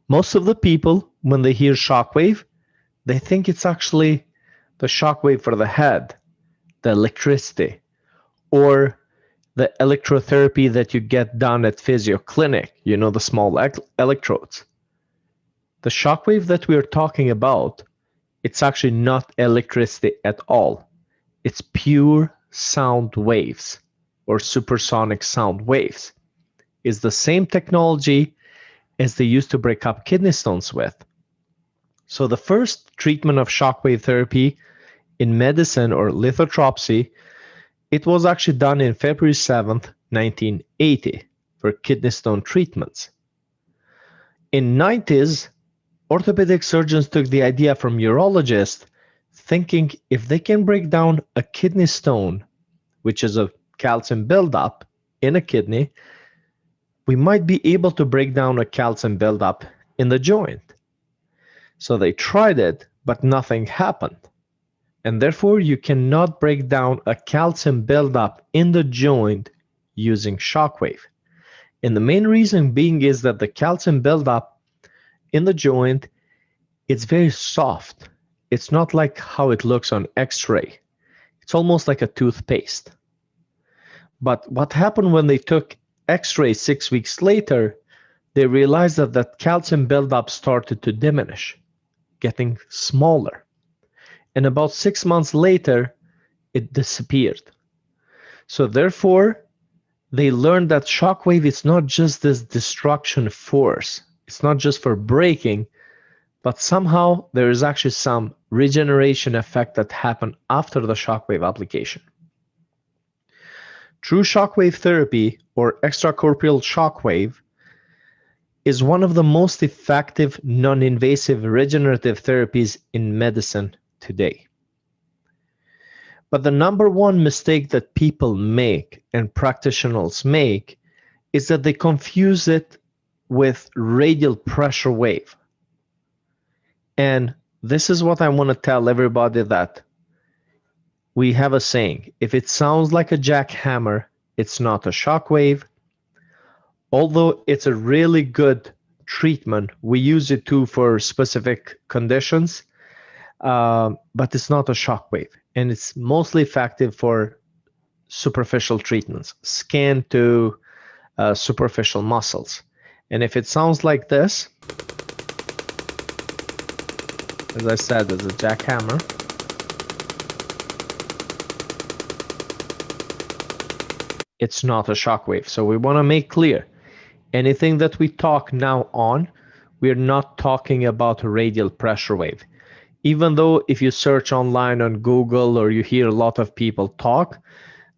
Most of the people, when they hear shockwave, they think it's actually the shockwave for the head, the electricity, or the electrotherapy that you get done at physio clinic, the small electrodes. The shockwave that we are talking about, it's actually not electricity at all. It's pure sound waves or supersonic sound waves. It's the same technology as they used to break up kidney stones with. So the first treatment of shockwave therapy in medicine, or lithotripsy, it was actually done in February 7th, 1980 for kidney stone treatments. In 90s, orthopedic surgeons took the idea from urologists, thinking if they can break down a kidney stone, which is a calcium buildup in a kidney, we might be able to break down a calcium buildup in the joint. So they tried it, but nothing happened. And therefore, you cannot break down a calcium buildup in the joint using shockwave. And the main reason being is that the calcium buildup in the joint, it's very soft. It's not like how it looks on X-ray. It's almost like a toothpaste. But what happened when they took X-ray 6 weeks later, they realized that that calcium buildup started to diminish, getting smaller. And about 6 months later, it disappeared. So therefore, they learned that shockwave is not just this destruction force. It's not just for breaking, but somehow there is actually some regeneration effect that happened after the shockwave application. True shockwave therapy, or extracorporeal shockwave, is one of the most effective non-invasive regenerative therapies in medicine today. But the number one mistake that people make and practitioners make is that they confuse it with radial pressure wave. And this is what I want to tell everybody, that we have a saying: if it sounds like a jackhammer, it's not a shockwave. Although it's a really good treatment, we use it too for specific conditions, but it's not a shockwave. And it's mostly effective for superficial treatments, skin to superficial muscles. And if it sounds like this, as I said, it's a jackhammer. It's not a shockwave. So we want to make clear, anything that we talk now on, we're not talking about a radial pressure wave. Even though if you search online on Google or you hear a lot of people talk,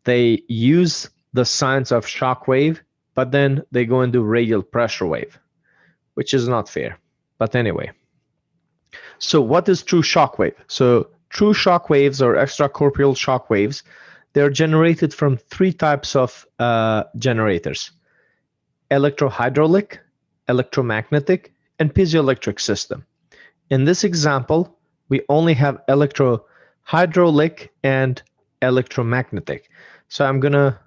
they use the science of shockwave, but then they go and do radial pressure wave, which is not fair. But anyway, so what is true shockwave? So true shockwaves, or extracorporeal shockwaves, they're generated from three types of generators: electrohydraulic, electromagnetic, and piezoelectric system. In this example, we only have electrohydraulic and electromagnetic. So I'm going to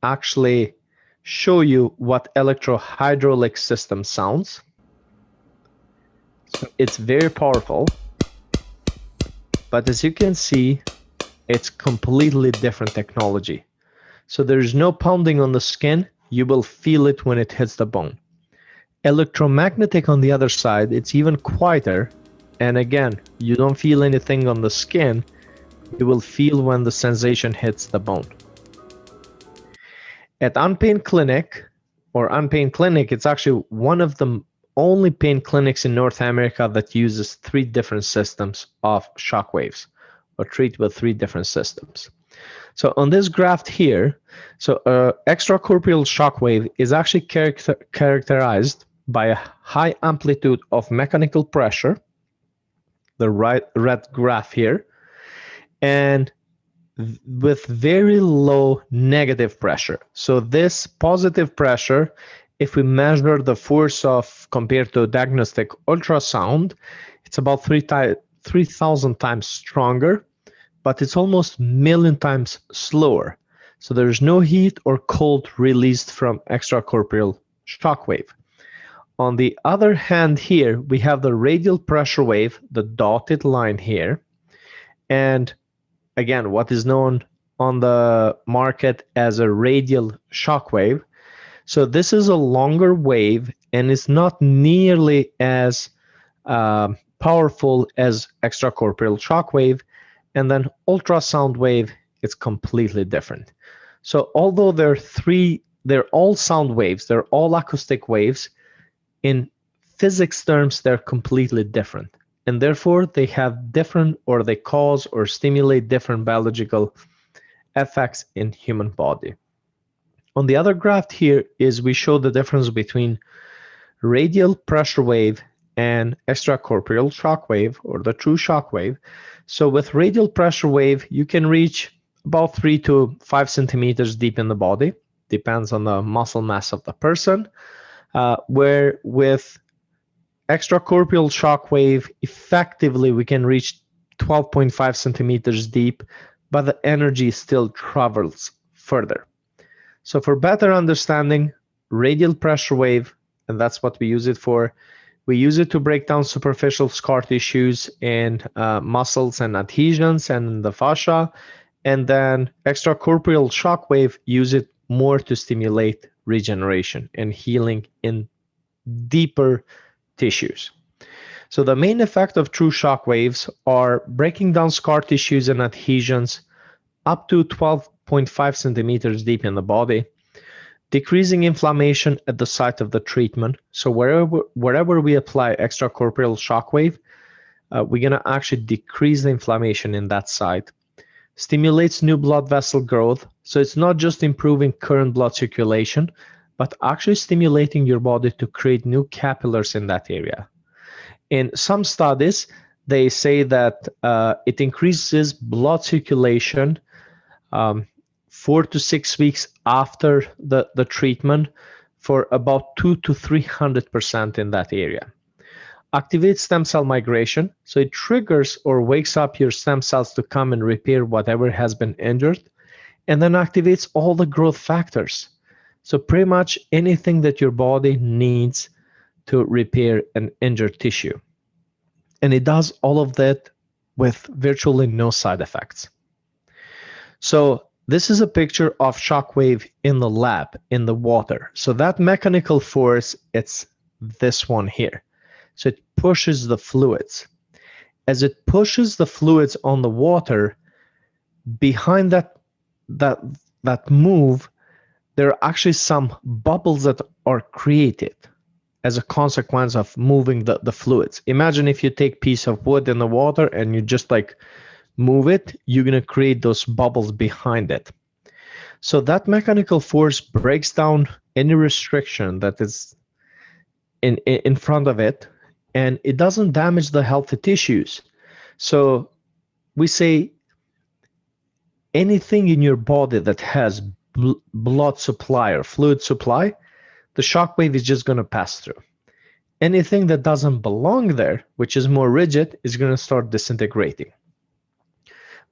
actually show you what electrohydraulic system sounds. So it's very powerful, but as you can see, it's completely different technology. So there's no pounding on the skin. You will feel it when it hits the bone. Electromagnetic, on the other side, it's even quieter. And again, you don't feel anything on the skin. You will feel when the sensation hits the bone. At Unpain Clinic, it's actually one of the only pain clinics in North America that uses three different systems of shockwaves, or treat with three different systems. So on this graph here, so extracorporeal shockwave is actually characterized by a high amplitude of mechanical pressure, the red graph here, and with very low negative pressure. So this positive pressure, if we measure the force of compared to diagnostic ultrasound, it's about 3,000 times stronger, but it's almost 1,000,000 times slower. So there's no heat or cold released from extracorporeal shockwave. On the other hand here, we have the radial pressure wave, the dotted line here. And again, what is known on the market as a radial shockwave. So this is a longer wave and it's not nearly as powerful as extracorporeal shockwave. And then ultrasound wave, it's completely different. So although they're all sound waves, they're all acoustic waves, in physics terms, they're completely different. And therefore, they have different, or they cause or stimulate different biological effects in human body. On the other graph here is we show the difference between radial pressure wave and extracorporeal shock wave, or the true shock wave. So with radial pressure wave, you can reach about 3 to 5 centimeters deep in the body, depends on the muscle mass of the person, where with extracorporeal shock wave, effectively we can reach 12.5 centimeters deep, but the energy still travels further. So for better understanding, radial pressure wave, and that's what we use it for, we use it to break down superficial scar tissues and muscles and adhesions and the fascia. And then extracorporeal shock wave, use it more to stimulate regeneration and healing in deeper tissues. So the main effect of true shock waves are breaking down scar tissues and adhesions up to 12.5 centimeters deep in the body, decreasing inflammation at the site of the treatment. So wherever we apply extracorporeal shock wave, we're going to actually decrease the inflammation in that site. Stimulates new blood vessel growth. So it's not just improving current blood circulation, but actually stimulating your body to create new capillaries in that area. In some studies, they say that it increases blood circulation 4 to 6 weeks after the treatment for about 200 to 300% in that area. Activates stem cell migration, so it triggers or wakes up your stem cells to come and repair whatever has been injured, and then activates all the growth factors. So pretty much anything that your body needs to repair an injured tissue. And it does all of that with virtually no side effects. So this is a picture of shockwave in the lab, in the water. So that mechanical force, it's this one here. So it pushes the fluids. As it pushes the fluids on the water, behind that move, there are actually some bubbles that are created as a consequence of moving the fluids. Imagine if you take a piece of wood in the water and you just like move it, you're going to create those bubbles behind it. So that mechanical force breaks down any restriction that is in front of it, and it doesn't damage the healthy tissues. So we say anything in your body that has blood supply or fluid supply, the shock wave is just going to pass through. Anything that doesn't belong there, which is more rigid, is going to start disintegrating.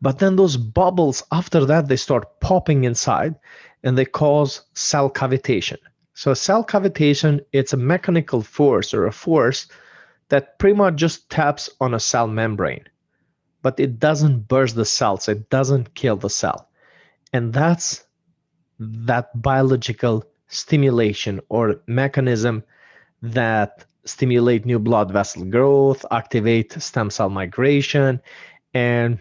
But then those bubbles, after that, they start popping inside and they cause cell cavitation. So cell cavitation, it's a mechanical force or a force that pretty much just taps on a cell membrane, but it doesn't burst the cells, it doesn't kill the cell. And that's that biological stimulation or mechanism that stimulate new blood vessel growth, activate stem cell migration, and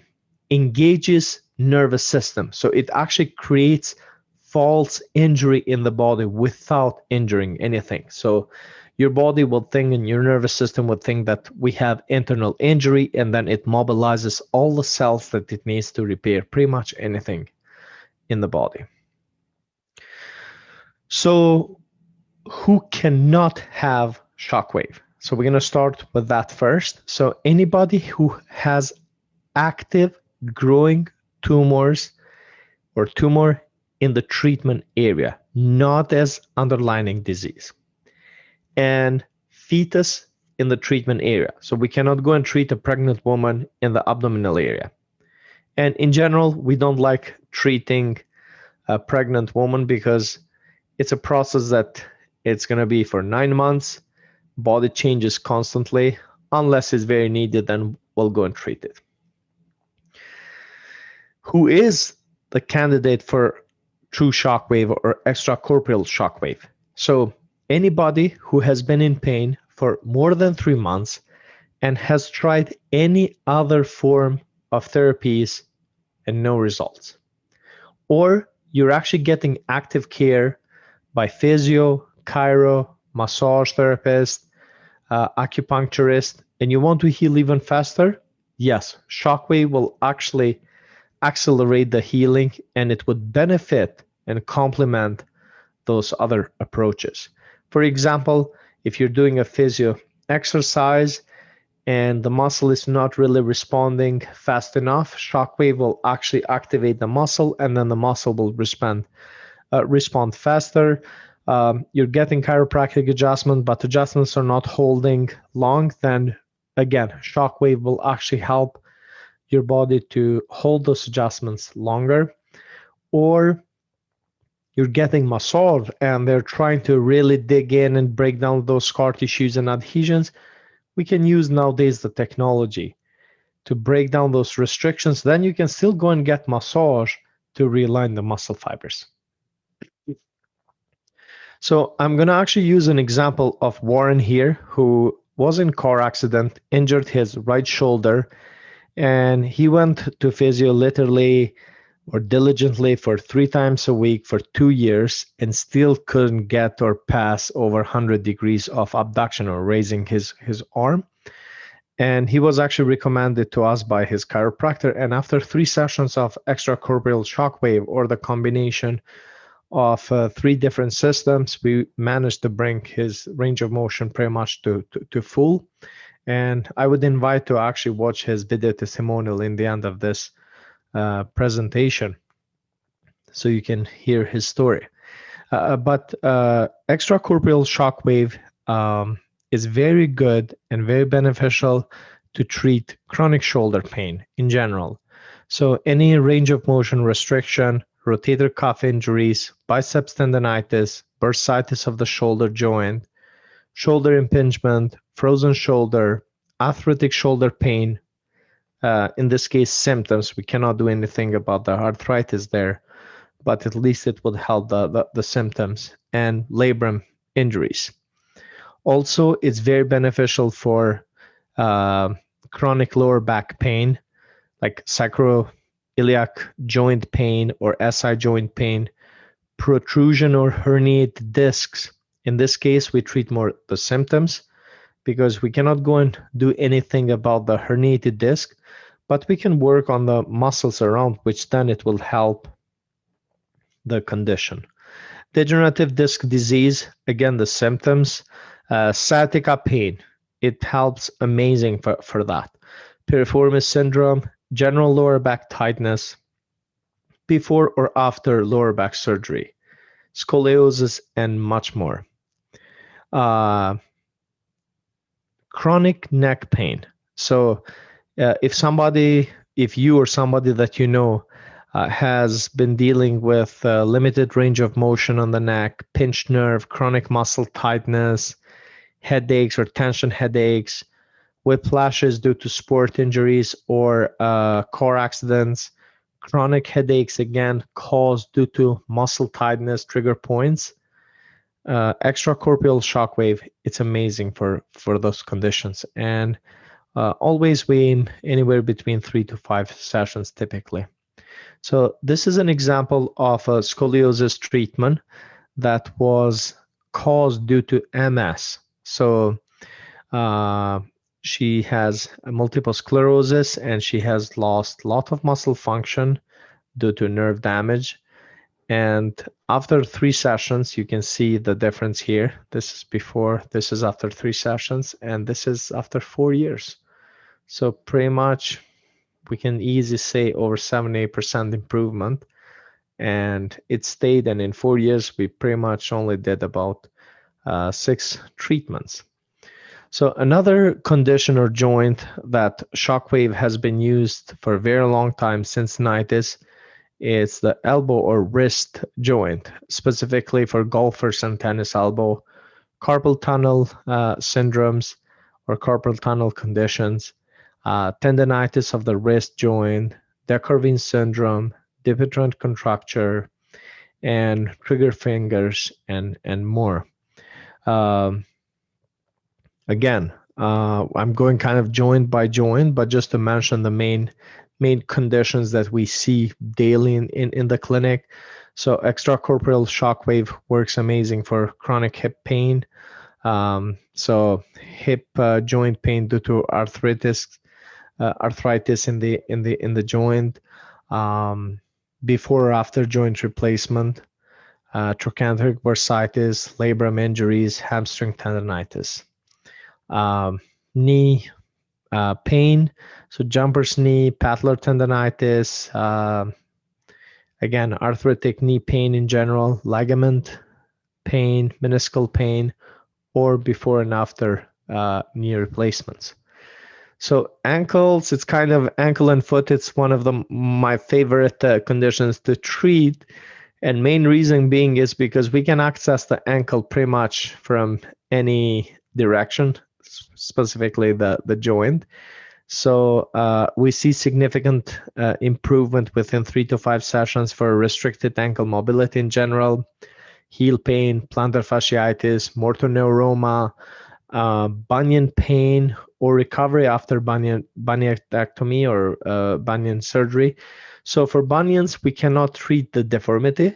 engages nervous system. So it actually creates false injury in the body without injuring anything. So your body will think and your nervous system would think that we have internal injury, and then it mobilizes all the cells that it needs to repair pretty much anything in the body. So who cannot have shockwave? So we're going to start with that first. So anybody who has active growing tumors or tumor in the treatment area, not as underlying disease, and fetus in the treatment area. So we cannot go and treat a pregnant woman in the abdominal area. And in general, we don't like treating a pregnant woman because it's a process that it's going to be for 9 months. body changes constantly. Unless it's very needed, then we'll go and treat it. Who is the candidate for true shockwave or extracorporeal shockwave? So anybody who has been in pain for more than 3 months and has tried any other form of therapies and no results. Or you're actually getting active care by physio, chiro, massage therapist, acupuncturist, and you want to heal even faster? Yes, shockwave will actually accelerate the healing, and it would benefit and complement those other approaches. For example, if you're doing a physio exercise and the muscle is not really responding fast enough, shockwave will actually activate the muscle, and then the muscle will respond faster. You're getting chiropractic adjustment, but adjustments are not holding long, then again, shockwave will actually help your body to hold those adjustments longer. Or you're getting massage and they're trying to really dig in and break down those scar tissues and adhesions. We can use nowadays the technology to break down those restrictions. Then you can still go and get massage to realign the muscle fibers. So I'm going to actually use an example of Warren here, who was in a car accident, injured his right shoulder, and he went to physio literally or diligently for 3 times a week for 2 years and still couldn't get or pass over 100 degrees of abduction or raising his arm. And he was actually recommended to us by his chiropractor. And after 3 sessions of extracorporeal shockwave or the combination of 3 different systems, we managed to bring his range of motion pretty much to full. And I would invite to actually watch his video testimonial in the end of this presentation so you can hear his story. But extracorporeal shockwave is very good and very beneficial to treat chronic shoulder pain in general. So any range of motion restriction, rotator cuff injuries, biceps tendonitis, bursitis of the shoulder joint, shoulder impingement, frozen shoulder, arthritic shoulder pain, in this case symptoms. We cannot do anything about the arthritis there, but at least it would help the symptoms, and labrum injuries. Also, it's very beneficial for chronic lower back pain, like sacroiliac joint pain or SI joint pain, protrusion or herniated discs. In this case, we treat more the symptoms because we cannot go and do anything about the herniated disc, but we can work on the muscles around, which then it will help the condition. Degenerative disc disease, again, the symptoms. Sciatica pain, it helps amazing for that. Piriformis syndrome, general lower back tightness, before or after lower back surgery, scoliosis, and much more. Chronic neck pain. So if you or somebody that you know has been dealing with limited range of motion on the neck, pinched nerve, chronic muscle tightness, headaches or tension headaches, whiplashes due to sport injuries or car accidents, chronic headaches, again, caused due to muscle tightness, trigger points, extracorporeal shockwave, it's amazing for those conditions. And always we aim anywhere between 3 to 5 sessions typically. So this is an example of a scoliosis treatment that was caused due to MS. So she has multiple sclerosis and she has lost a lot of muscle function due to nerve damage. And after 3 sessions, you can see the difference here. This is before, this is after 3 sessions, and this is after 4 years. So pretty much we can easily say over 78% improvement, and it stayed. And in 4 years, we pretty much only did about 6 treatments. So another condition or joint that shockwave has been used for a very long time, since 90s, is the elbow or wrist joint, specifically for golfers and tennis elbow, carpal tunnel syndromes or carpal tunnel conditions, tendonitis of the wrist joint, Decorvin syndrome, dipytront contracture, and trigger fingers, and more. Um, Again, I'm going kind of joint by joint, but just to mention the main conditions that we see daily in the clinic. So extracorporeal shockwave works amazing for chronic hip pain. So hip joint pain due to arthritis in the joint, before or after joint replacement, trochanteric bursitis, labrum injuries, hamstring tendonitis. Knee pain, so jumper's knee, patellar tendonitis, again, arthritic knee pain in general, ligament pain, meniscal pain, or before and after knee replacements. So ankles, it's kind of ankle and foot. It's one of my favorite conditions to treat. And main reason being is because we can access the ankle pretty much from any direction, specifically the joint. So we see significant improvement within 3 to 5 sessions for restricted ankle mobility in general, heel pain, plantar fasciitis, mortoneuroma, bunion pain, or recovery after bunionectomy or bunion surgery. So for bunions, we cannot treat the deformity,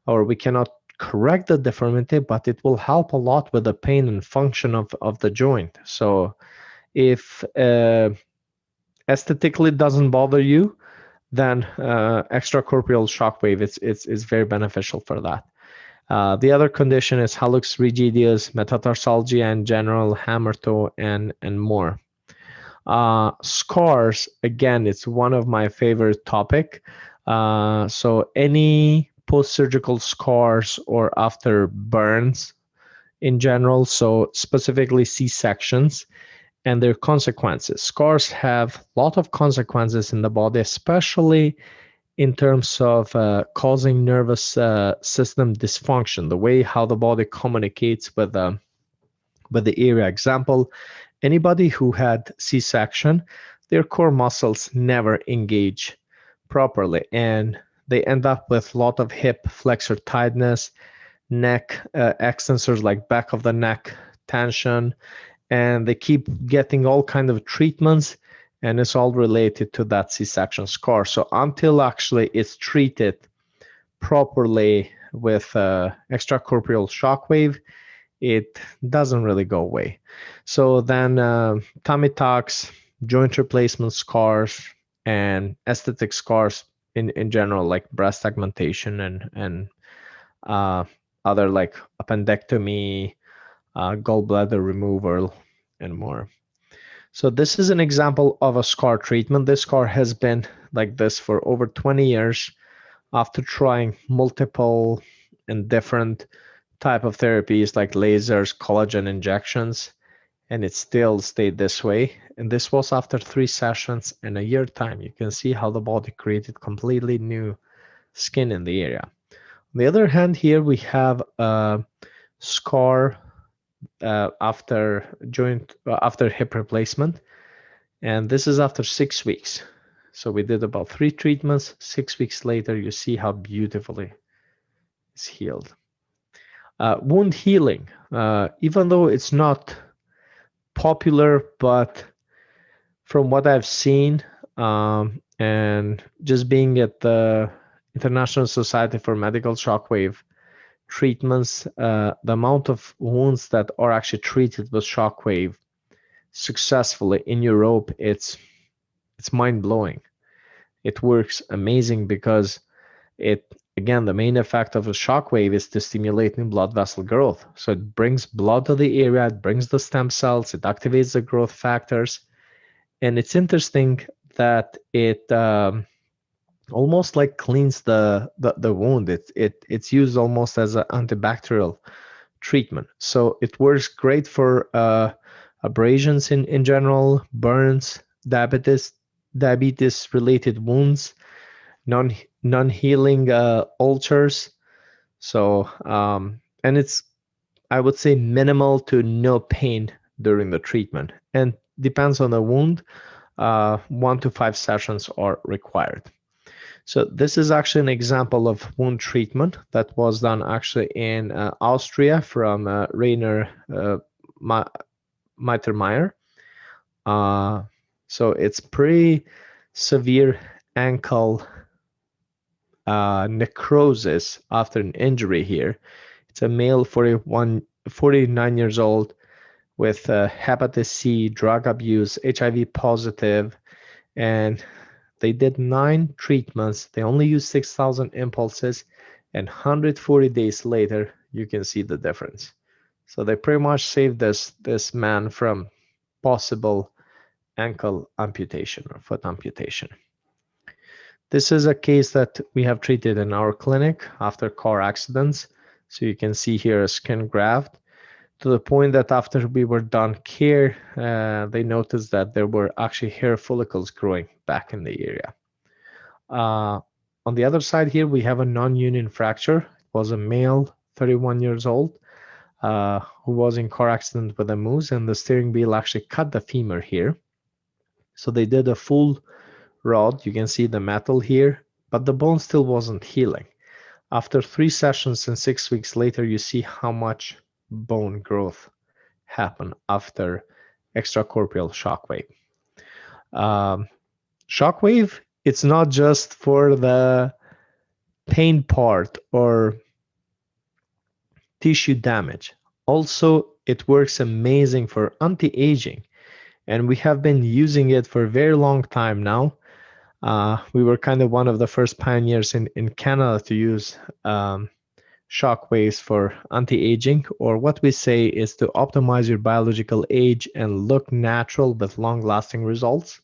or we cannot correct the deformity, but it will help a lot with the pain and function of the joint. So if aesthetically doesn't bother you, then extracorporeal shockwave is very beneficial for that. The other condition is hallux rigidus, metatarsalgia in general, hammer toe, and more. Scars, again, it's one of my favorite topic. So any post-surgical scars or after burns in general, so specifically C-sections and their consequences. Scars have a lot of consequences in the body, especially in terms of causing nervous system dysfunction, the way how the body communicates with the area. Example, anybody who had C-section, their core muscles never engage properly, and they end up with a lot of hip flexor tightness, neck extensors like back of the neck tension, and they keep getting all kind of treatments, and it's all related to that C-section scar. So until actually it's treated properly with extracorporeal shockwave, it doesn't really go away. So then tummy tucks, joint replacement scars, and aesthetic scars in general, like breast augmentation and other like appendectomy, gallbladder removal, and more. So this is an example of a scar treatment. This scar has been like this for over 20 years after trying multiple and different type of therapies like lasers, collagen injections, and it still stayed this way. And this was after 3 sessions and a year time. You can see how the body created completely new skin in the area. On the other hand, here we have a scar after hip replacement, and this is after 6 weeks. So we did about 3 treatments. 6 weeks later, you see how beautifully it's healed. Wound healing, even though it's not popular, but from what I've seen, and just being at the International Society for Medical Shockwave treatments, the amount of wounds that are actually treated with shockwave successfully in Europe, it's mind-blowing. It works amazing because again, the main effect of a shockwave is to stimulate new blood vessel growth. So it brings blood to the area, it brings the stem cells, it activates the growth factors. And it's interesting that it almost like cleans the wound. It's used almost as an antibacterial treatment. So it works great for abrasions in general, burns, diabetes related wounds, non-healing ulcers. So and it's I would say minimal to no pain during the treatment, and depends on the wound. 1 to 5 sessions are required. So this is actually an example of wound treatment that was done actually in Austria from Rainer Mittermeier. So it's pretty severe ankle necrosis after an injury here. It's a male 49 years old with hepatitis C, drug abuse, HIV positive, and they did 9 treatments. They only used 6,000 impulses, and 140 days later, you can see the difference. So they pretty much saved this man from possible ankle amputation or foot amputation. This is a case that we have treated in our clinic after car accidents. So you can see here a skin graft, to the point that after we were done care, they noticed that there were actually hair follicles growing back in the area. On the other side here, we have a non-union fracture. It was a male, 31 years old, who was in car accident with a moose, and the steering wheel actually cut the femur here. So they did a full rod. You can see the metal here, but the bone still wasn't healing. After 3 sessions and 6 weeks later, you see how much bone growth happened after extracorporeal shockwave. Shockwave, it's not just for the pain part or tissue damage. Also, it works amazing for anti-aging, and we have been using it for a very long time now. We were kind of one of the first pioneers in Canada to use shockwaves for anti-aging, or what we say is to optimize your biological age and look natural with long-lasting results.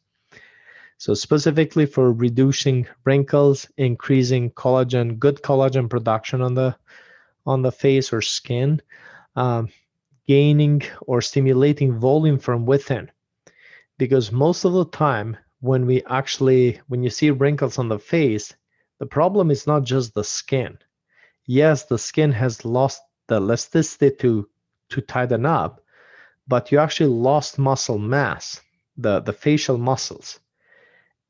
So specifically for reducing wrinkles, increasing collagen, good collagen production on the face or skin, gaining or stimulating volume from within. Because most of the time, when you see wrinkles on the face, the problem is not just the skin. Yes, the skin has lost the elasticity to tighten up, but you actually lost muscle mass, the facial muscles.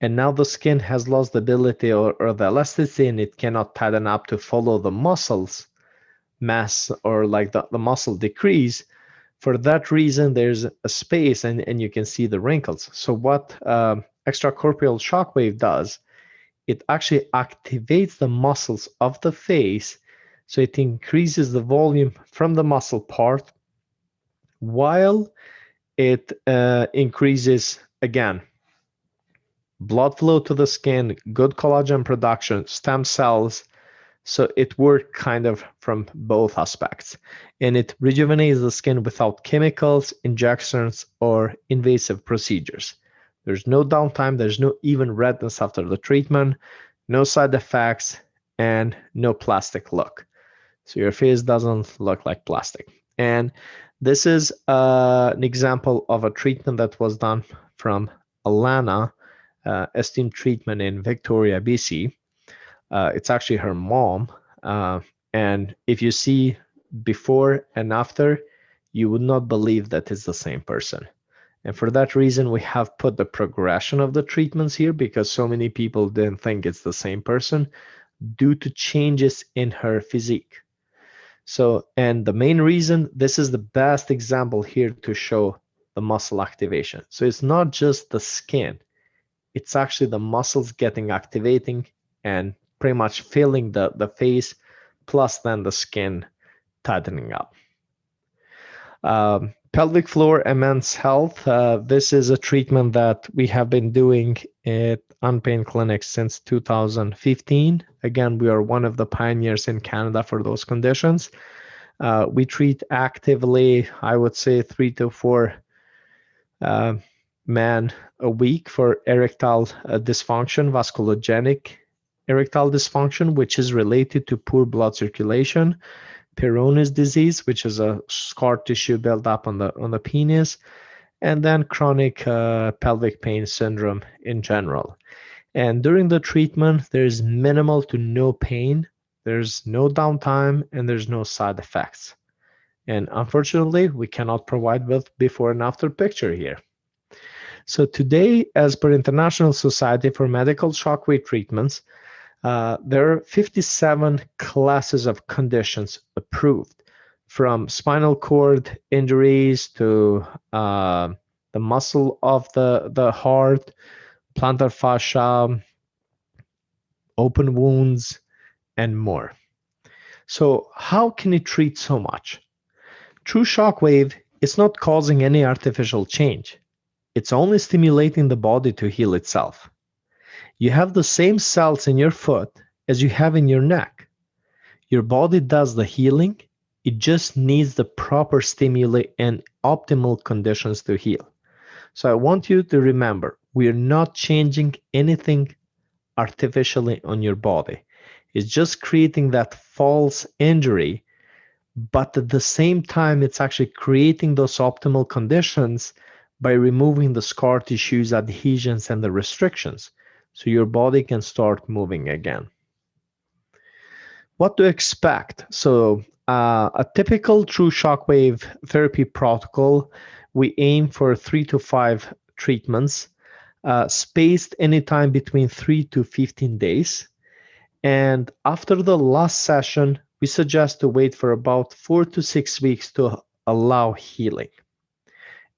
And now the skin has lost the ability or the elasticity, and it cannot tighten up to follow the muscles mass, or like the muscle decrease. For that reason, there's a space, and you can see the wrinkles. So what extracorporeal shockwave does, it actually activates the muscles of the face, so it increases the volume from the muscle part, while it increases, again, blood flow to the skin, good collagen production, stem cells. So it works kind of from both aspects, and it rejuvenates the skin without chemicals, injections, or invasive procedures. There's no downtime, there's no even redness after the treatment, no side effects, and no plastic look. So your face doesn't look like plastic. And this is an example of a treatment that was done from Alana, Esteem Treatment in Victoria, BC. It's actually her mom. And if you see before and after, you would not believe that it's the same person. And for that reason, we have put the progression of the treatments here, because so many people didn't think it's the same person due to changes in her physique. So, and the main reason, this is the best example here to show the muscle activation. So it's not just the skin, it's actually the muscles getting activating and pretty much filling the face, plus then the skin tightening up. Pelvic floor and men's health. This is a treatment that we have been doing at Unpain clinics since 2015. Again, we are one of the pioneers in Canada for those conditions. We treat actively, I would say, 3 to 4 men a week for erectile dysfunction, vasculogenic erectile dysfunction, which is related to poor blood circulation, Peyronie's disease, which is a scar tissue built up on the penis, and then chronic pelvic pain syndrome in general. And during the treatment, there's minimal to no pain, there's no downtime, and there's no side effects. And unfortunately, we cannot provide with before and after picture here. So today, as per International Society for Medical Shockwave Treatments, there are 57 classes of conditions approved, from spinal cord injuries to the muscle of the heart, plantar fascia, open wounds, and more. So how can it treat so much? True shockwave is not causing any artificial change. It's only stimulating the body to heal itself. You have the same cells in your foot as you have in your neck. Your body does the healing. It just needs the proper stimuli and optimal conditions to heal. So I want you to remember, we are not changing anything artificially on your body. It's just creating that false injury, but at the same time, it's actually creating those optimal conditions by removing the scar tissues, adhesions, and the restrictions, so your body can start moving again. What to expect? So, a typical true shockwave therapy protocol, we aim for 3 to 5 treatments, spaced anytime between 3 to 15 days. And after the last session, we suggest to wait for about 4 to 6 weeks to allow healing.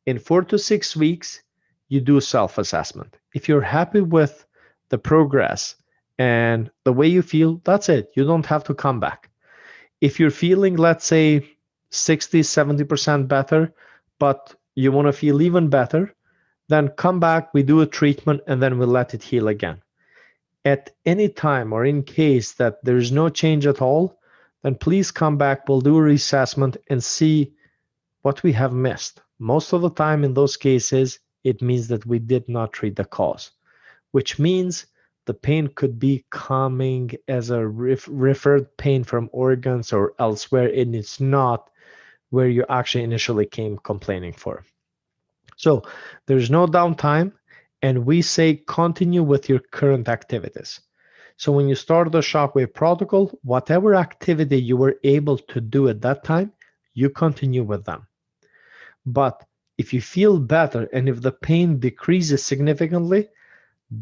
In 4 to 6 weeks, you do self-assessment. If you're happy with the progress and the way you feel, that's it. You don't have to come back. If you're feeling, let's say, 60, 70% better, but you want to feel even better, then come back, we do a treatment, and then we let it heal again. At any time or in case that there's no change at all, then please come back. We'll do a reassessment and see what we have missed. Most of the time in those cases, it means that we did not treat the cause, which means the pain could be coming as a referred pain from organs or elsewhere, and it's not where you actually initially came complaining for. So there's no downtime, and we say continue with your current activities. So when you start the Shockwave protocol, whatever activity you were able to do at that time, you continue with them. But if you feel better and if the pain decreases significantly,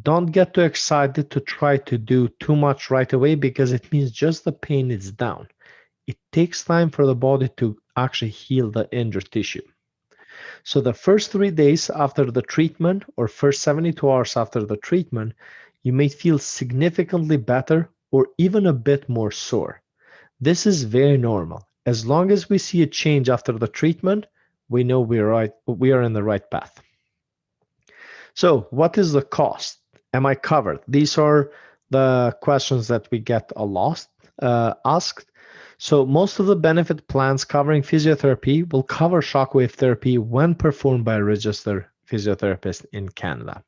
don't get too excited to try to do too much right away, because it means just the pain is down. It takes time for the body to actually heal the injured tissue. So the first 3 days after the treatment, or first 72 hours after the treatment, you may feel significantly better or even a bit more sore. This is very normal. As long as we see a change after the treatment, we know we are in the right path. So what is the cost? Am I covered? These are the questions that we get a lot asked. So most of the benefit plans covering physiotherapy will cover shockwave therapy when performed by a registered physiotherapist in Canada.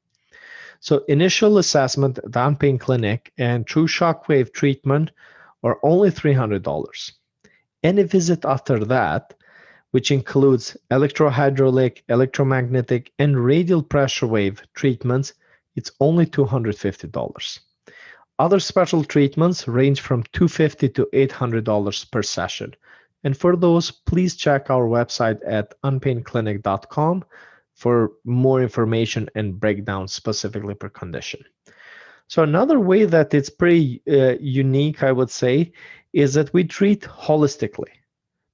So initial assessment at the Unpain clinic and true shockwave treatment are only $300. Any visit after that, which includes electrohydraulic, electromagnetic, and radial pressure wave treatments, it's only $250. Other special treatments range from $250 to $800 per session. And for those, please check our website at unpainclinic.com for more information and breakdown specifically per condition. So another way that it's pretty unique, I would say, is that we treat holistically.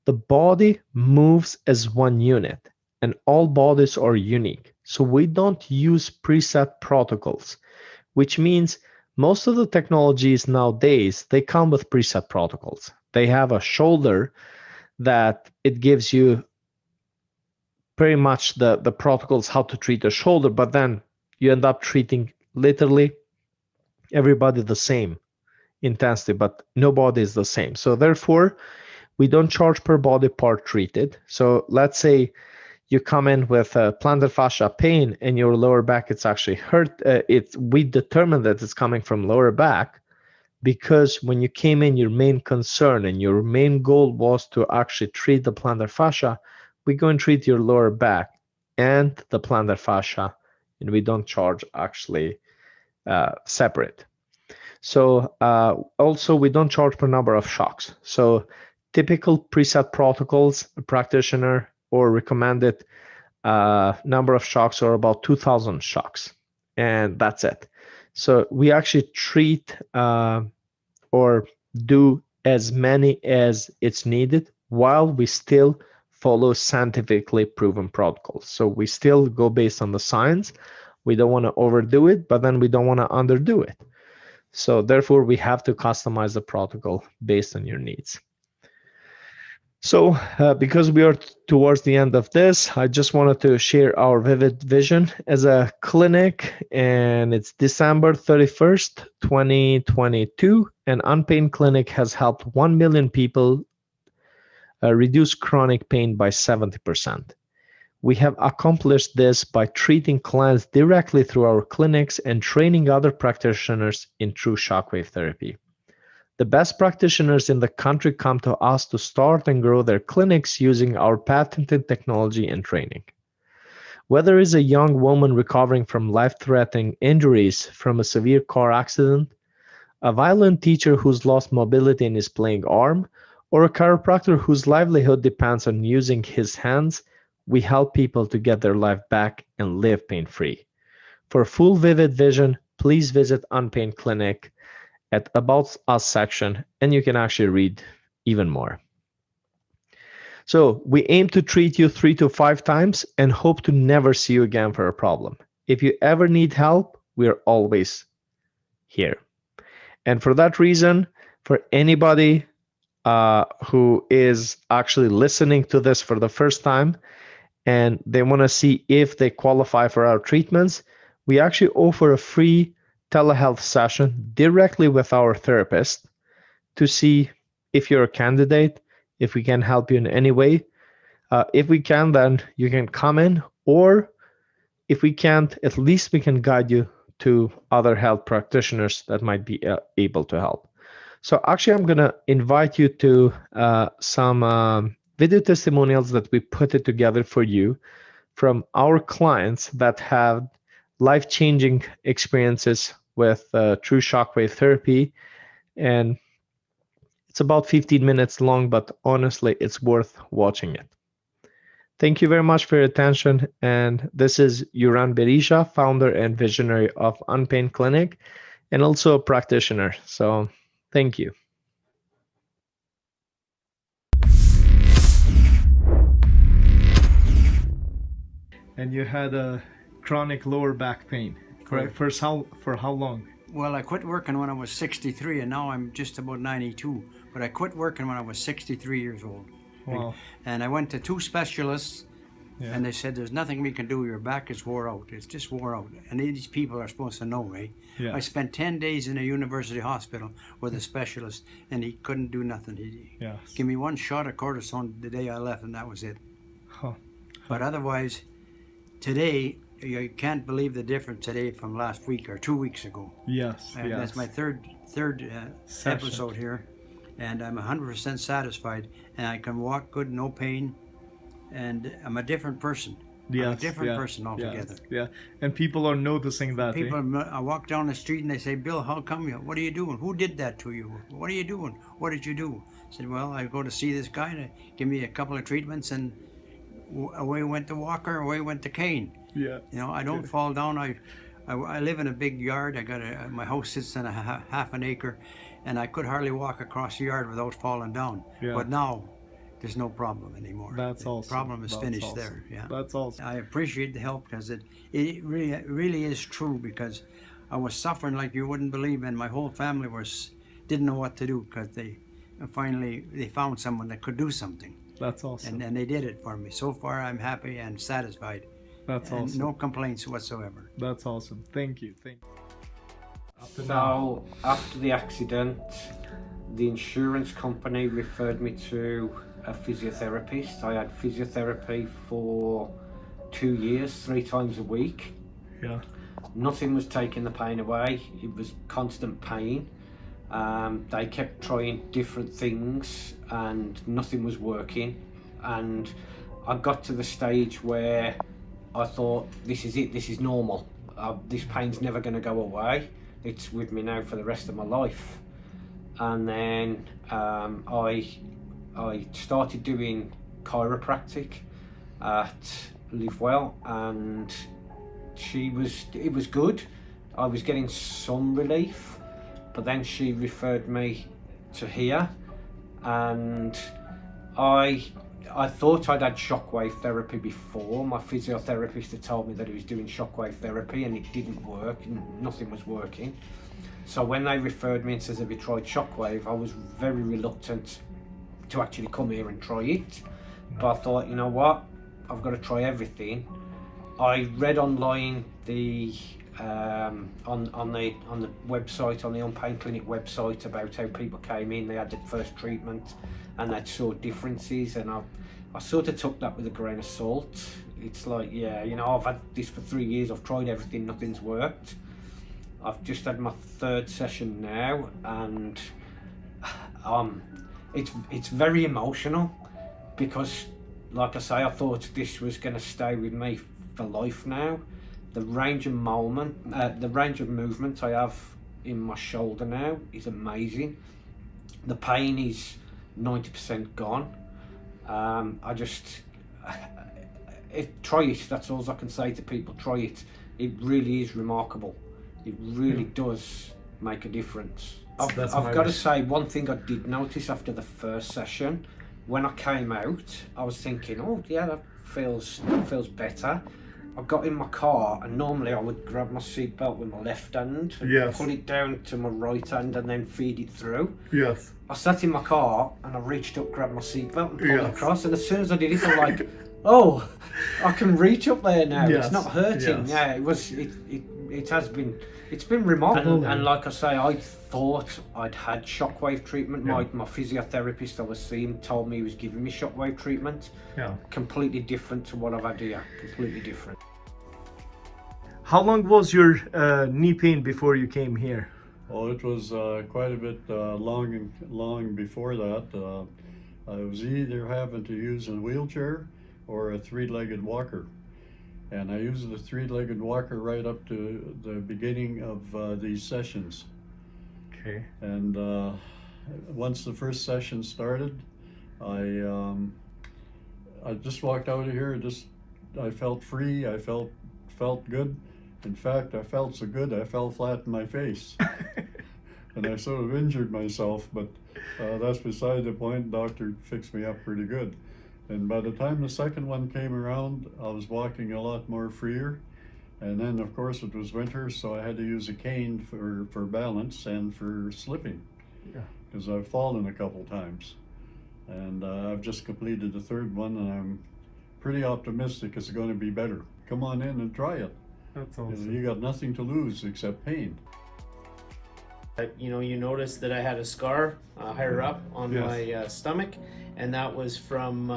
The body moves as one unit, and all bodies are unique. So we don't use preset protocols, which means most of the technologies nowadays, they come with preset protocols. They have a shoulder that it gives you pretty much the protocols how to treat the shoulder, but then you end up treating literally everybody the same intensity, but nobody is the same. So therefore, we don't charge per body part treated. So let's say you come in with plantar fascia pain and your lower back, it's actually hurt. We determine that it's coming from lower back because when you came in, your main concern and your main goal was to actually treat the plantar fascia. We go and treat your lower back and the plantar fascia, and we don't charge actually separate. So also we don't charge per number of shocks. So typical preset protocols, a practitioner or recommended number of shocks are about 2,000 shocks, and that's it. So we actually treat or do as many as it's needed while we still follow scientifically proven protocols. So we still go based on the science. We don't want to overdo it, but then we don't want to underdo it. So therefore, we have to customize the protocol based on your needs. So because we are towards the end of this, I just wanted to share our vivid vision as a clinic, and it's December 31st, 2022, and Unpain Clinic has helped 1 million people reduce chronic pain by 70%. We have accomplished this by treating clients directly through our clinics and training other practitioners in true shockwave therapy. The best practitioners in the country come to us to start and grow their clinics using our patented technology and training. Whether it's a young woman recovering from life-threatening injuries from a severe car accident, a violin teacher who's lost mobility in his playing arm, or a chiropractor whose livelihood depends on using his hands, we help people to get their life back and live pain-free. For full vivid vision, please visit Unpain Clinic at About Us section, and you can actually read even more. So we aim to treat you 3 to 5 times and hope to never see you again for a problem. If you ever need help, we're always here. And for that reason, for anybody who is actually listening to this for the first time and they want to see if they qualify for our treatments, we actually offer a free telehealth session directly with our therapist to see if you're a candidate, if we can help you in any way. If we can, then you can come in, or if we can't, at least we can guide you to other health practitioners that might be able to help. So actually, I'm going to invite you to some video testimonials that we put it together for you from our clients that have life-changing experiences with true shockwave therapy. And it's about 15 minutes long, but honestly, it's worth watching it. Thank you very much for your attention. And this is Yuran Berisha, founder and visionary of Unpain Clinic, and also a practitioner. So thank you. And you had a chronic lower back pain, correct? For how long? Well, I quit working when I was 63, and now I'm just about 92. But I quit working when I was 63 years old. Wow. And I went to 2 specialists, Yeah. and they said, there's nothing we can do. Your back is wore out. It's just wore out. And these people are supposed to know, eh? Yeah. I spent 10 days in a university hospital with a specialist, and he couldn't do nothing. He Yes. gave me 1 shot of cortisone the day I left, and that was it. Huh. But otherwise, today, you can't believe the difference today from last week or 2 weeks ago. Yes. And yes. that's my third episode here, and I'm 100% satisfied, and I can walk good, no pain, and I'm a different person. Yes, I'm a different person altogether. Yes, yeah, and people are noticing that. People, I walk down the street and they say, Bill, how come you? What are you doing? Who did that to you? What are you doing? What did you do? I said, well, I go to see this guy, and give me a couple of treatments, and away went the walker, away went the cane. Yeah. You know, I don't fall down. I live in a big yard. I got my house sits in a half an acre, and I could hardly walk across the yard without falling down. Yeah. But now, there's no problem anymore. That's awesome. The problem is finished awesome. there. Yeah. That's awesome. I appreciate the help, because it really is true, because I was suffering like you wouldn't believe, and my whole family didn't know what to do, because they found someone that could do something. That's awesome. And they did it for me. So far, I'm happy and satisfied. That's and awesome. No complaints whatsoever. That's awesome. Thank you. So after the accident, the insurance company referred me to a physiotherapist. I had physiotherapy for 2 years, 3 times a week. Yeah. Nothing was taking the pain away. It was constant pain. They kept trying different things and nothing was working. And I got to the stage where I thought, this is it, this is normal. This pain's never going to go away. It's with me now for the rest of my life. And then I I started doing chiropractic at Livewell, and it was good. I was getting some relief, but then she referred me to here, and I thought I'd had shockwave therapy before. My physiotherapist had told me that he was doing shockwave therapy and it didn't work, and nothing was working. So when they referred me and says, have you tried shockwave, I was very reluctant to actually come here and try it. But I thought, you know what, I've got to try everything. I read online the on the website, on the Unpain Clinic website, about how people came in, they had the first treatment and they saw differences, and I sort of took that with a grain of salt. It's like, yeah, you know, I've had this for 3 years, I've tried everything, nothing's worked. I've just had my 3rd session now, and it's very emotional, because like I say, I thought this was going to stay with me for life now. The range of movement I have in my shoulder now is amazing. The pain is 90% gone. Try it. That's all I can say to people. Try it. It really is remarkable. It really does make a difference. I've got to say, one thing I did notice after the first session, when I came out, I was thinking, oh yeah, that feels better. I got in my car, and normally I would grab my seatbelt with my left hand and put it down to my right hand and then feed it through. Yes. I sat in my car and I reached up, grabbed my seatbelt and pulled it across, and as soon as I did it, I'm like, oh, I can reach up there now. Yes. It's not hurting. Yeah, it's been remarkable. And like I say, I thought I'd had shockwave treatment. My physiotherapist I was seeing told me he was giving me shockwave treatment. Yeah. Completely different to what I've had here. Completely different. How long was your knee pain before you came here? Oh, it was quite a bit long before that. I was either having to use a wheelchair or a 3-legged walker. And I used the 3-legged walker right up to the beginning of these sessions. Okay. And once the first session started, I just walked out of here. I felt free. I felt good. In fact, I felt so good I fell flat in my face. And I sort of injured myself, but that's beside the point. Doctor fixed me up pretty good. And by the time the second one came around, I was walking a lot more freer. And then, of course, it was winter, so I had to use a cane for balance and for slipping, because I've fallen a couple times. And I've just completed the 3rd one, and I'm pretty optimistic it's going to be better. Come on in and try it. That's awesome. You got nothing to lose except pain. You noticed that I had a scar higher up on my stomach, and that was from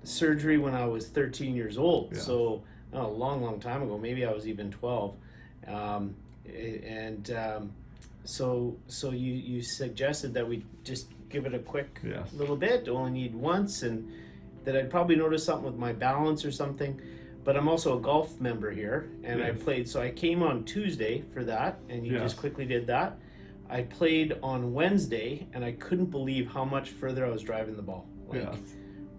surgery when I was 13 years old. So a long time ago. Maybe I was even 12. So you suggested that we just give it a quick little bit. Only need once, and that I'd probably notice something with my balance or something. But I'm also a golf member here, and I played. So I came on Tuesday for that, and you just quickly did that. I played on Wednesday, and I couldn't believe how much further I was driving the ball.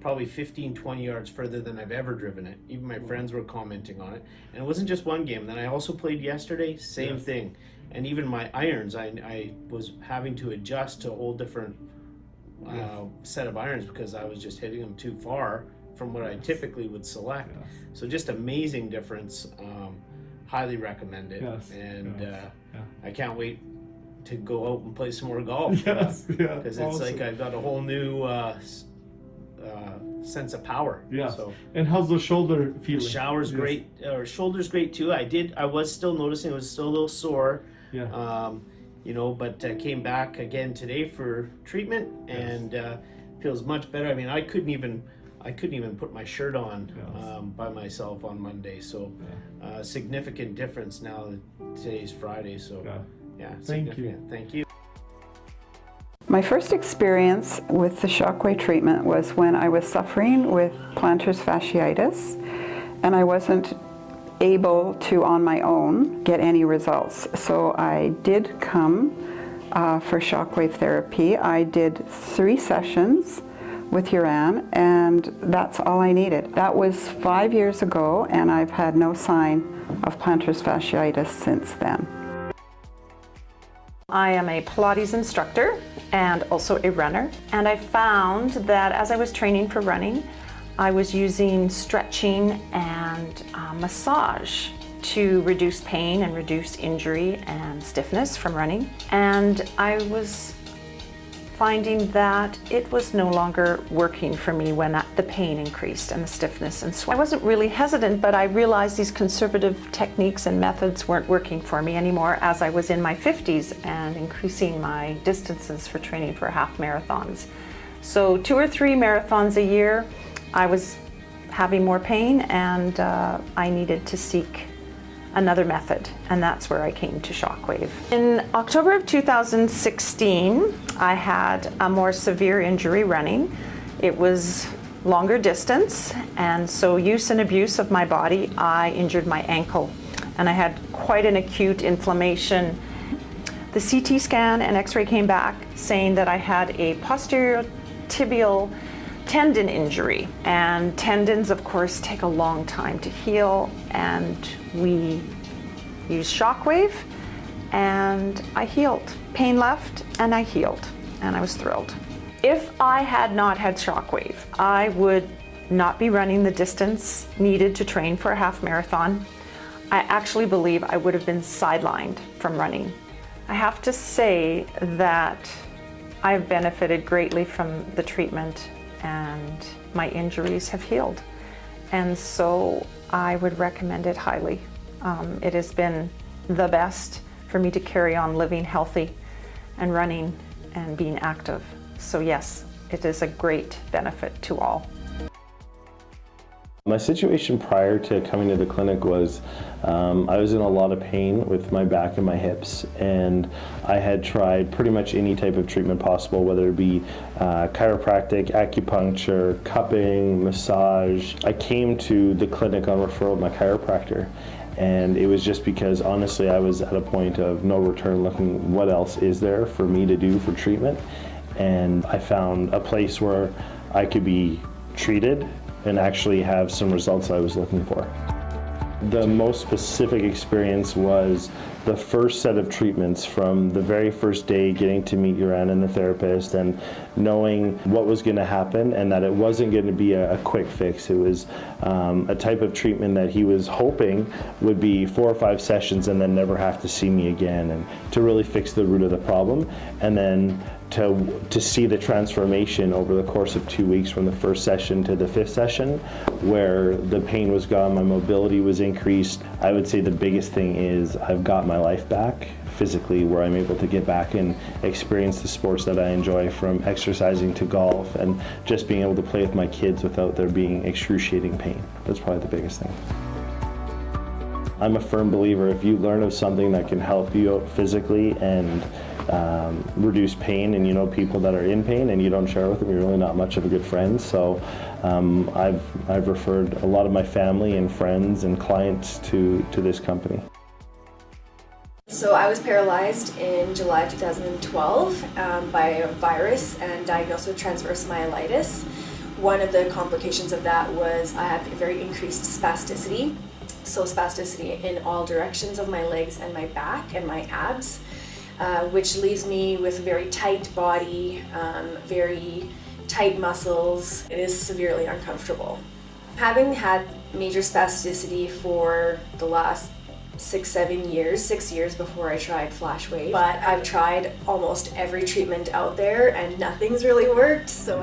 Probably 15, 20 yards further than I've ever driven it. Even my friends were commenting on it. And it wasn't just one game. Then I also played yesterday, same thing. And even my irons, I was having to adjust to a whole different set of irons, because I was just hitting them too far from what I typically would select. So just amazing difference. Highly recommend it. And I can't wait to go out and play some more golf. Because it's like I've got a whole new sense of power. So, and how's the shoulder feeling? Shoulder's great. Shoulder's great too. I was still noticing it was still a little sore. But I came back again today for treatment, and feels much better. I mean, I couldn't even put my shirt on by myself on Monday. So significant difference now that today's Friday. So Thank you. My first experience with the Shockwave treatment was when I was suffering with plantar fasciitis, and I wasn't able to, on my own, get any results. So I did come for Shockwave Therapy. I did 3 sessions with Uran, and that's all I needed. That was 5 years ago, and I've had no sign of plantar fasciitis since then. I am a Pilates instructor and also a runner, and I found that as I was training for running, I was using stretching and massage to reduce pain and reduce injury and stiffness from running. And I was finding that it was no longer working for me when the pain increased and the stiffness and swelling. I wasn't really hesitant, but I realized these conservative techniques and methods weren't working for me anymore as I was in my 50s and increasing my distances for training for half marathons. So 2 or 3 marathons a year, I was having more pain, and I needed to seek another method, and that's where I came to Shockwave. In October of 2016, I had a more severe injury running. It was longer distance, and so use and abuse of my body, I injured my ankle, and I had quite an acute inflammation. The CT scan and X-ray came back saying that I had a posterior tibial tendon injury, and tendons of course take a long time to heal, and we used Shockwave and I healed. Pain left and I healed, and I was thrilled. If I had not had Shockwave, I would not be running the distance needed to train for a half marathon. I actually believe I would have been sidelined from running. I have to say that I've benefited greatly from the treatment, and my injuries have healed. And so I would recommend it highly. It has been the best for me to carry on living healthy and running and being active. So yes, it is a great benefit to all. My situation prior to coming to the clinic was I was in a lot of pain with my back and my hips, and I had tried pretty much any type of treatment possible, whether it be chiropractic, acupuncture, cupping, massage. I came to the clinic on referral of my chiropractor, and it was just because honestly I was at a point of no return, looking what else is there for me to do for treatment, and I found a place where I could be treated and actually have some results I was looking for. The most specific experience was the first set of treatments, from the very first day getting to meet Uran and the therapist and knowing what was going to happen and that it wasn't going to be a quick fix. It was a type of treatment that he was hoping would be 4 or 5 sessions and then never have to see me again, and to really fix the root of the problem, and then to see the transformation over the course of 2 weeks from the first session to the 5th session, where the pain was gone, my mobility was increased. I would say the biggest thing is I've got my life back physically, where I'm able to get back and experience the sports that I enjoy, from exercising to golf, and just being able to play with my kids without there being excruciating pain. That's probably the biggest thing. I'm a firm believer, if you learn of something that can help you out physically and reduce pain, and you know people that are in pain and you don't share with them, you're really not much of a good friend. So I've referred a lot of my family and friends and clients to this company. So I was paralyzed in July 2012 by a virus and diagnosed with transverse myelitis. One of the complications of that was I have very increased spasticity. So spasticity in all directions of my legs and my back and my abs, which leaves me with a very tight body, very tight muscles. It is severely uncomfortable. Having had major spasticity for the last 6 years before I tried FlashWave, but I've tried almost every treatment out there and nothing's really worked. So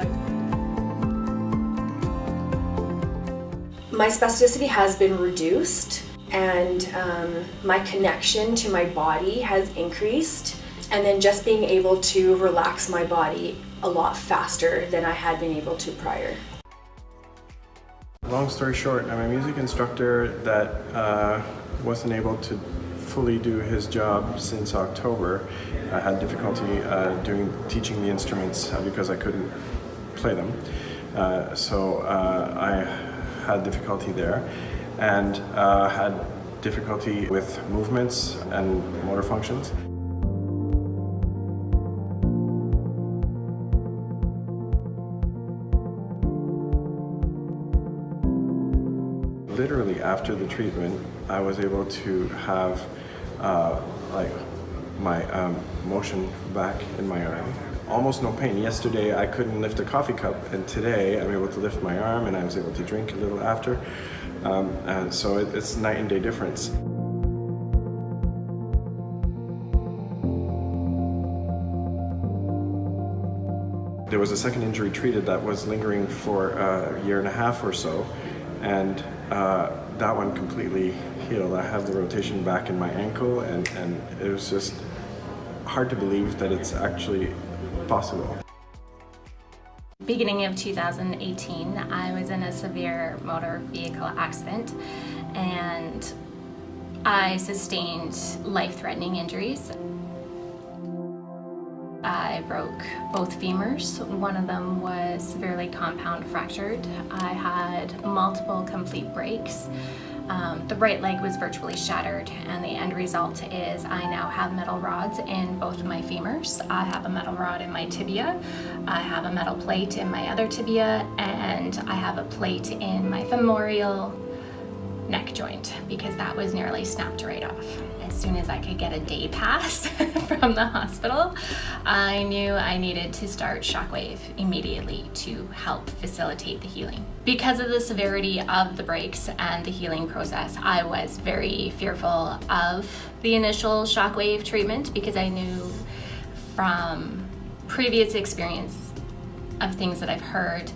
my spasticity has been reduced, and my connection to my body has increased, and then just being able to relax my body a lot faster than I had been able to prior. Long story short, I'm a music instructor that wasn't able to fully do his job since October. I had difficulty teaching the instruments because I couldn't play them. So I had difficulty there, and had difficulty with movements and motor functions. Literally after the treatment, I was able to have like my motion back in my arm. Almost no pain. Yesterday I couldn't lift a coffee cup, and today I'm able to lift my arm and I was able to drink a little after. And so it's night and day difference. There was a second injury treated that was lingering for a year and a half or so, and that one completely healed. I have the rotation back in my ankle, and it was just hard to believe that it's actually possible. Beginning of 2018, I was in a severe motor vehicle accident and I sustained life-threatening injuries. I broke both femurs. One of them was severely compound fractured. I had multiple complete breaks. The right leg was virtually shattered, and the end result is I now have metal rods in both of my femurs. I have a metal rod in my tibia, I have a metal plate in my other tibia, and I have a plate in my femoral neck joint because that was nearly snapped right off. As soon as I could get a day pass from the hospital, I knew I needed to start Shockwave immediately to help facilitate the healing. Because of the severity of the breaks and the healing process, I was very fearful of the initial Shockwave treatment because I knew from previous experience of things that I've heard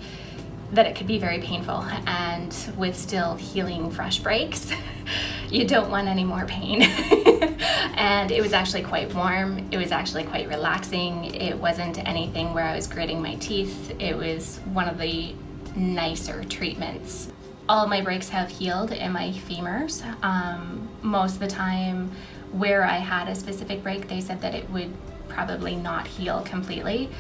that it could be very painful, and with still healing fresh breaks, you don't want any more pain. And it was actually quite warm. It was actually quite relaxing. It wasn't anything where I was gritting my teeth. It was one of the nicer treatments. All of my breaks have healed in my femurs. Most of the time where I had a specific break, they said that it would probably not heal completely.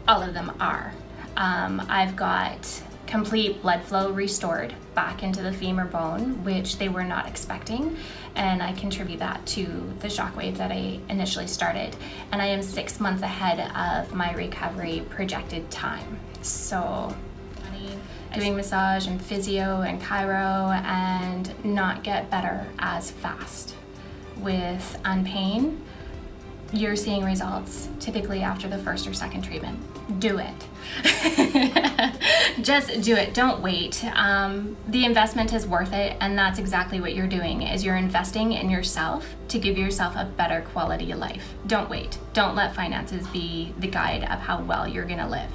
All of them are. I've got complete blood flow restored back into the femur bone, which they were not expecting, and I contribute that to the Shockwave that I initially started, and I am 6 months ahead of my recovery projected time. So doing massage and physio and chiro and not get better as fast. With Unpain, you're seeing results typically after the first or second treatment. Do it. Just do it, don't wait. The investment is worth it, and that's exactly what you're doing, is you're investing in yourself to give yourself a better quality of life. Don't wait. Don't let finances be the guide of how well you're gonna live.